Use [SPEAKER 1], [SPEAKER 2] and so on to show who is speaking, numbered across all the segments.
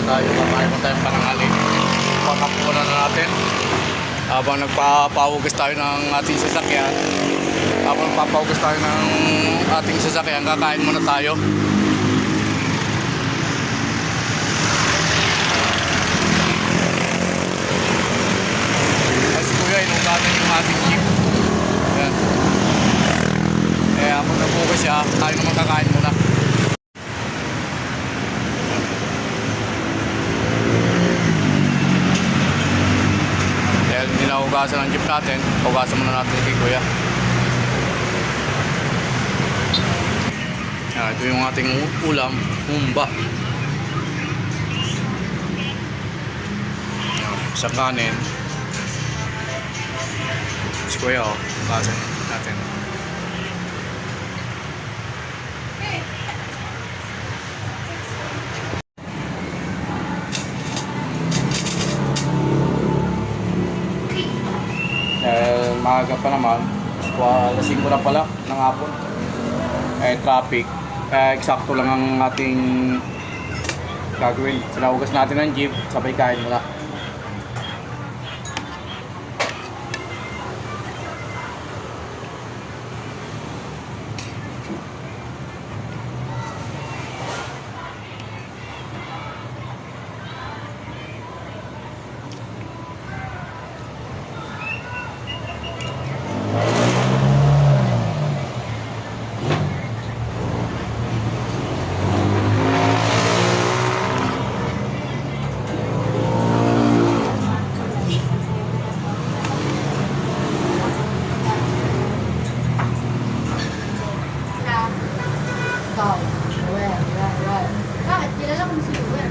[SPEAKER 1] tayo. Kakain mo tayong pananghali. Pakapunan na natin. Habang nagpapahugas tayo ng ating sasakyan. Habang nagpapahugas tayo ng ating sasakyan, kakain muna tayo. Ay, si Kuya, inugasan yung ating jeep. Ayan. Eh, habang nagpugas siya, tayo naman kakain muna. Hugasan ang jeep natin, hugasan muna natin kay Kuya. Ito yung ating ulam, humba. Sa kanin. Si Kuya, hugasan natin. Maaga pa naman, alas 5 na pala ng hapon. Traffic, eksakto lang ang ating gagawin. Sinahugas natin ng jeep, sabay kain muna.
[SPEAKER 2] Bakit? Kilala ko si Ruel.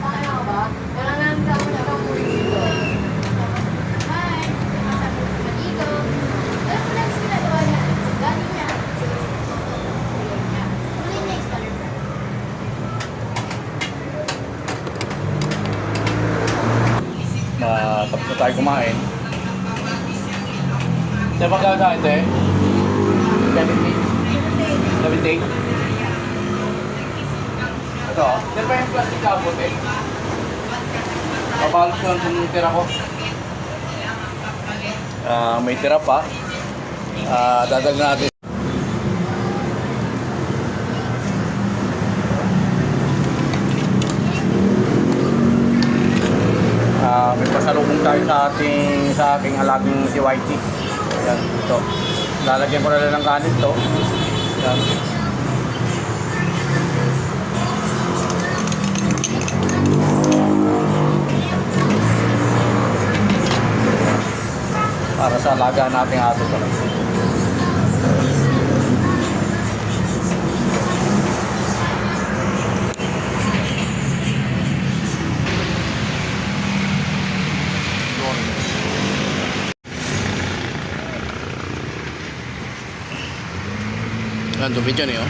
[SPEAKER 2] Kaya ka ba? Parang nandang ako na ako dito. Hi! Masabi ko naman dito. Alam mo lang sila diba niya? Galing niya. Kulay niya is color brown.
[SPEAKER 1] Tapos na tayo kumain. Saan ba kakain tayo? 70? Ito, di ba yung plastic kapot eh? Pabalot ko lang kung tira ko. May tira pa. Dadal natin. May pasalubong tayo sa aking alagang si Whitey. Ayan, ito. Lalagyan ko na lang ng kanin to. Ayan. Para sa alaga nating aso to. Yan, dumi dyan eh, oh.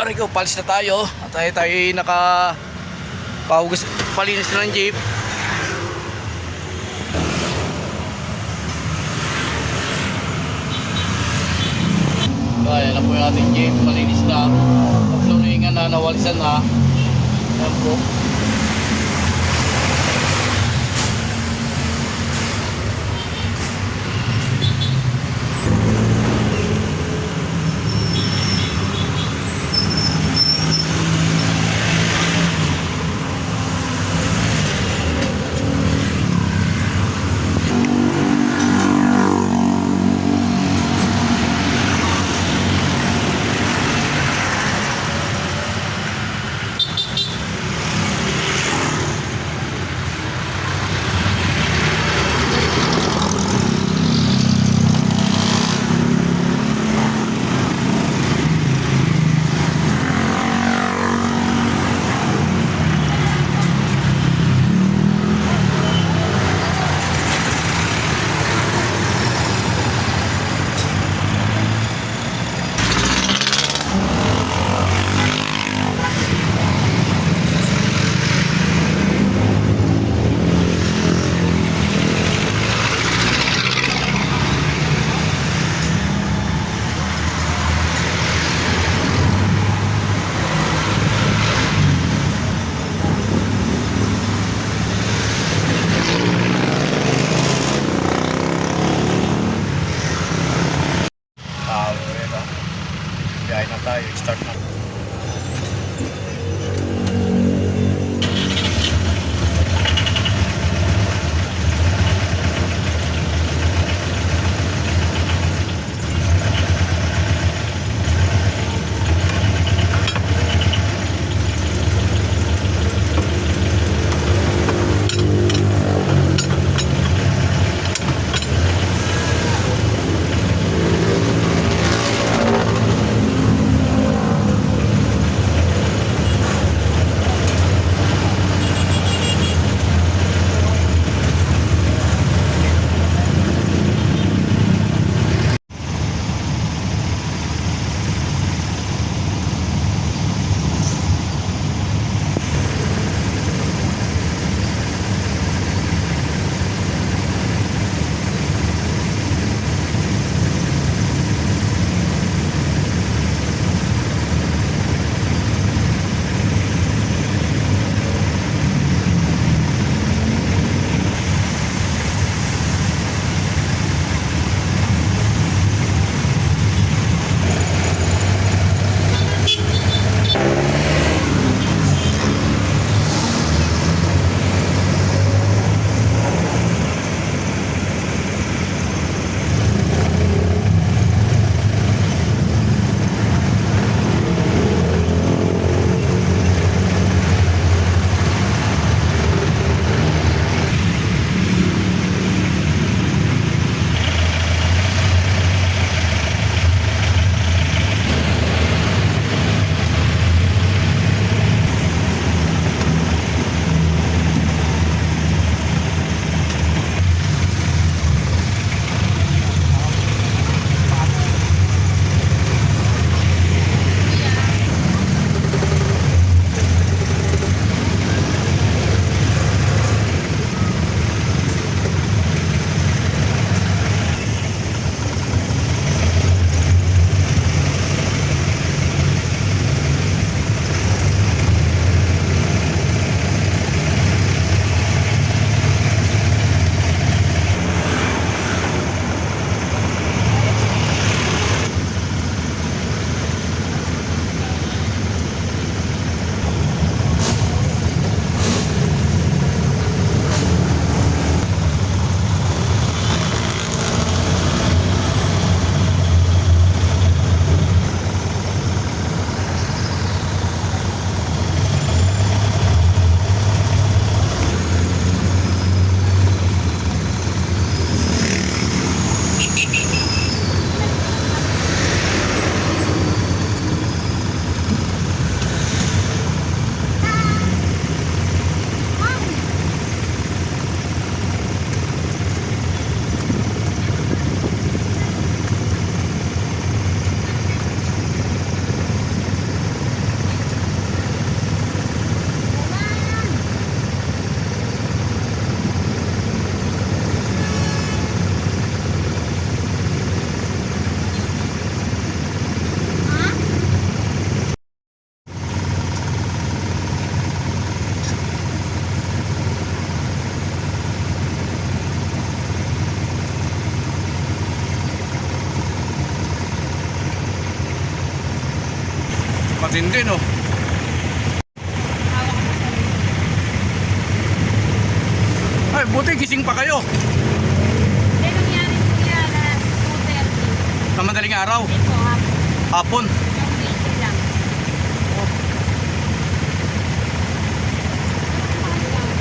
[SPEAKER 1] Aray ko, palis na tayo. At tayo naka Pahugas, palinis na ng jeep. Ayan na po yung ating jeep, malinis na. Pagluningan na, nawalisan na. Ayan po. Matindi, no? Ay, buti gising pa kayo.
[SPEAKER 2] Hindi nangyari po yan na 2:30.
[SPEAKER 1] Sa madaling araw.
[SPEAKER 2] Hindi po,
[SPEAKER 1] Hapon.
[SPEAKER 2] yung meeting lang.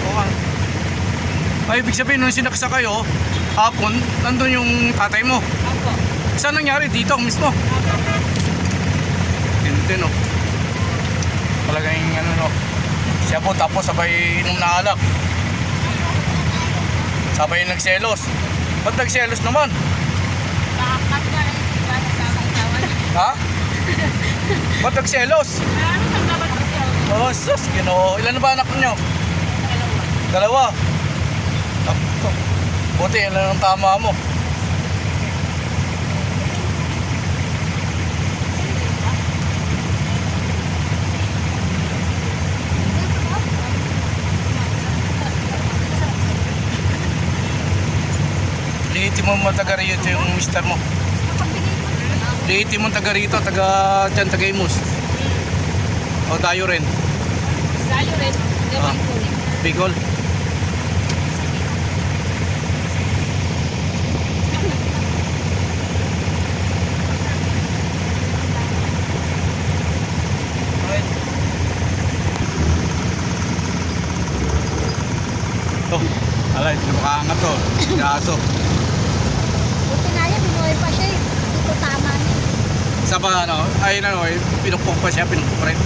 [SPEAKER 1] Oo. Ay, ibig sabihin, nung sinaksa kayo, hapon, nandun yung tatay mo.
[SPEAKER 2] Opo.
[SPEAKER 1] Saan nangyari? Dito mismo.
[SPEAKER 2] Opo.
[SPEAKER 1] Hindi, no? Talagang ano, no? Siya po, tapos sabay inom na alak. Sabay nagselos. Ba't nagselos naman?
[SPEAKER 2] Bakit nga rin ba nasama ikawan?
[SPEAKER 1] Ha? Ba't nagselos?
[SPEAKER 2] Ano sa dapat ko siya?
[SPEAKER 1] Oh, sus, Ginoo. Ilan na ba anak niyo? Dalawa. Ako. Buti, ilan ang tama mo. Liitin mo taga rito yung mister mo. Liitin mo taga rito, taga dyan, taga Imus. O tayo rin.
[SPEAKER 2] Layo rin.
[SPEAKER 1] Ah. Bicol. Oh, alay, makaangat to. Kaso.
[SPEAKER 2] Buti nga yan, binuhay pa siya eh. Dito tama niya.
[SPEAKER 1] Sa ba ano, ay ano, pinukpok pa siya, pinukpok rin.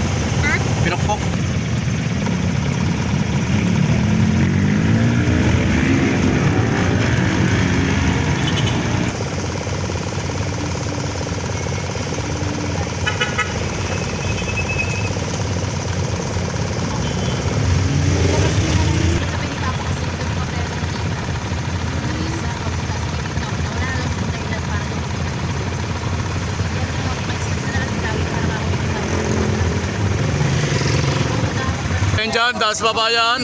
[SPEAKER 2] Ha?
[SPEAKER 1] Pinukpok. Ayun dyan, taas baba yan.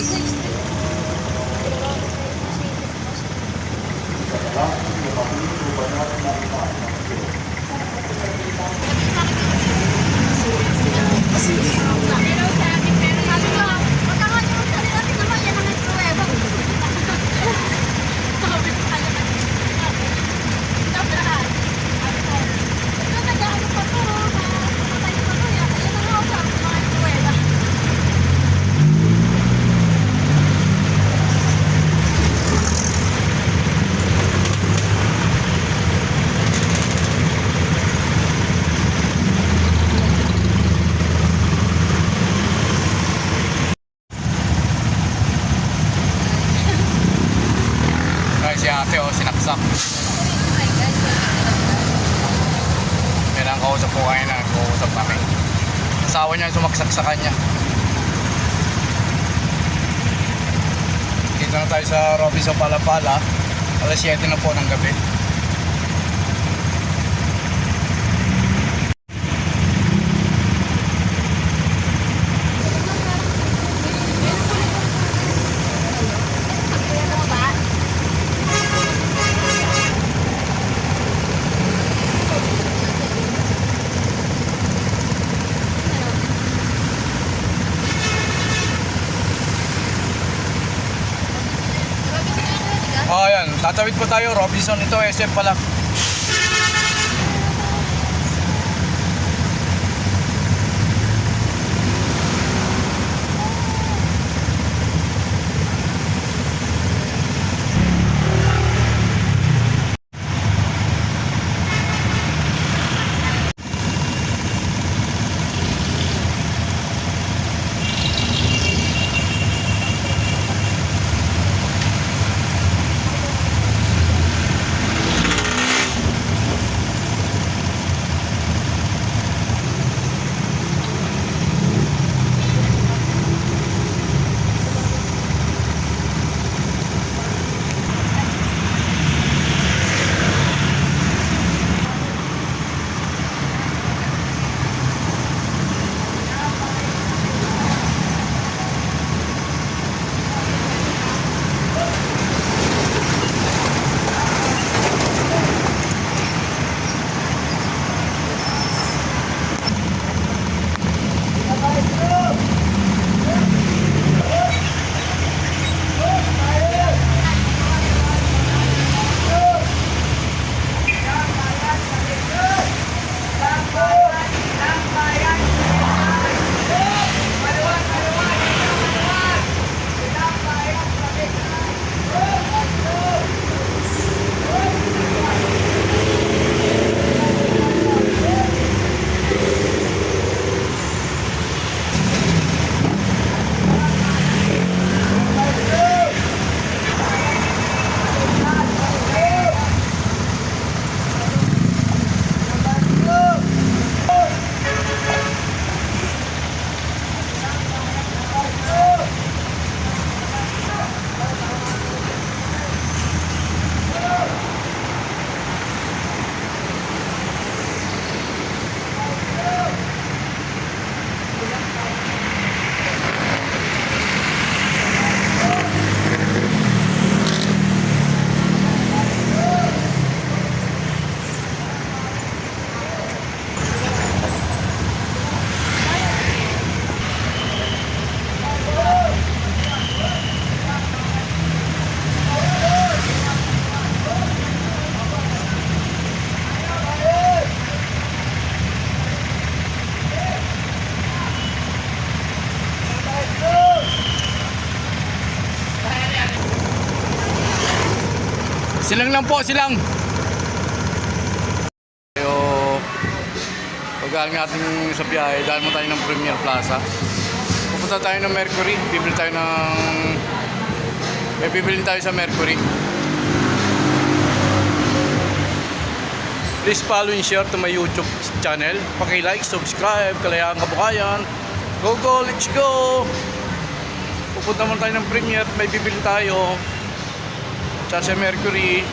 [SPEAKER 1] Ay, si ate, oh, sinaksak. Yan ang kausap ko kayo na, kausap kami. Asawa niya sumaksak sa kanya. Dito na tayo sa Robinson Palapala. Alas 7 na po ng gabi. Oh, ayan. Tatawid po tayo. Robinson ito. SM pala. Silang lang po, silang. Tayo, pag-aaral natin sa biyahe, dahil mo tayo ng Premier Plaza. Pupunta tayo ng Mercury, bibili tayo ng... May bibili tayo sa Mercury. Please follow and share to my YouTube channel. Paki-like, subscribe, Kalayaan Kabukayan. Go, go, let's go! Pupunta muna tayo ng Premier, may bibili tayo. Sa Mercury.